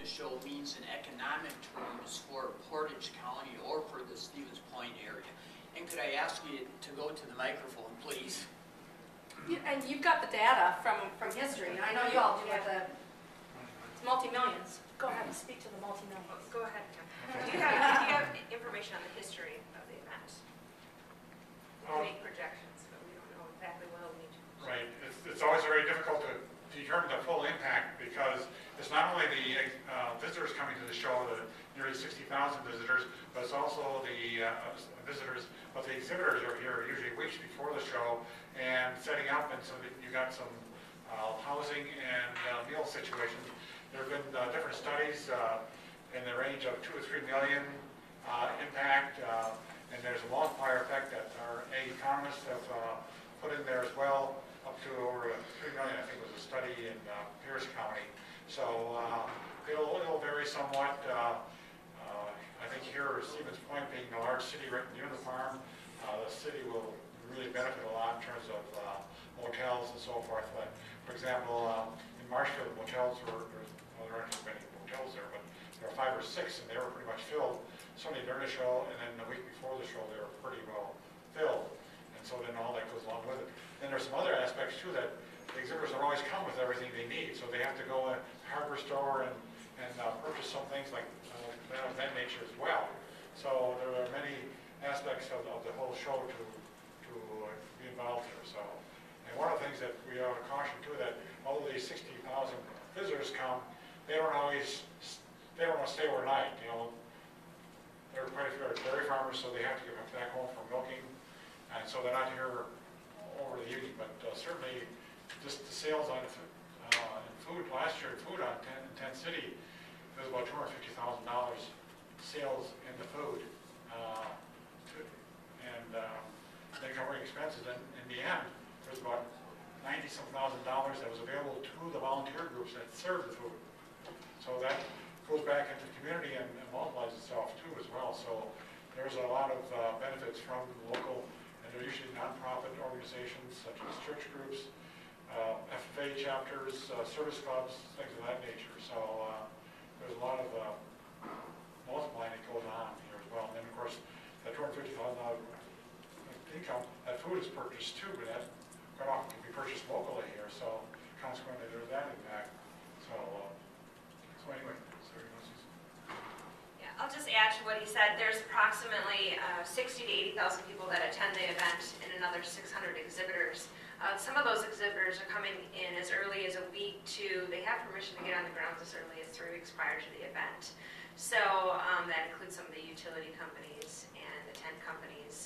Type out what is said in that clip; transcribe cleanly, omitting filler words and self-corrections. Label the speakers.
Speaker 1: the show means in economic terms for Portage County or for the Stevens Point area. And could I ask you to go to the microphone, please?
Speaker 2: And you've got the data from history. I know you all do have the multi-millions. Go ahead and speak to the multi-millions.
Speaker 3: Go ahead, Kim. Do you have information on the history of the event? We can make projections, but we don't know exactly what it'll need to.
Speaker 4: Right. It's always very difficult to determine the full impact because it's not only the visitors coming to the show, the nearly 60,000 visitors, but it's also the visitors, but the exhibitors are here usually weeks before the show and setting up, and so that you got some housing and meal situations. There have been different studies in the range of 2 or 3 million impact, and there's a multiplier effect that our economists have put in there as well, up to over 3 million, I think was a study in Pierce County. So it'll vary somewhat. I think here, Stevens Point being a large city right near the farm, the city will really benefit a lot in terms of motels and so forth. But, for example, in Marshfield, the motels were, well, there aren't as many motels there, but there were 5 or 6, and they were pretty much filled Sunday during the show, and then the week before the show, they were pretty well filled. And so then all that goes along with it. Then there's some other aspects, too, that the exhibitors don't always come with everything they need, so they have to go in the hardware store and purchase some things like that nature as well. So there are many aspects of the whole show to be involved here. So, and one of the things that we ought to caution too, that although these 60,000 visitors come, they don't want to stay overnight. You know, there are quite a few dairy farmers, so they have to get back home from milking, and so they're not here over the evening. But certainly, just the sales on food last year, food on Tent City, it was about $250,000 sales in the food, and then covering expenses. And in the end, there was about $90-some thousand that was available to the volunteer groups that served the food. So that goes back into the community and multiplies itself too as well. So there's a lot of benefits from local, and they're usually nonprofit organizations such as church groups, FFA chapters, service clubs, things of that nature. So there's a lot of multiplying that goes on here as well. And then of course, that $250,000 income, that food is purchased too, but that quite often can be purchased locally here. So consequently, there's that impact. So anyway, sorry,
Speaker 3: Yeah, I'll just add to what he said. There's approximately 60 to 80,000 people that attend the event and another 600 exhibitors. Some of those exhibitors are coming in as early as a week to, they have permission to get on the grounds as early as 3 weeks prior to the event. So that includes some of the utility companies and the tent companies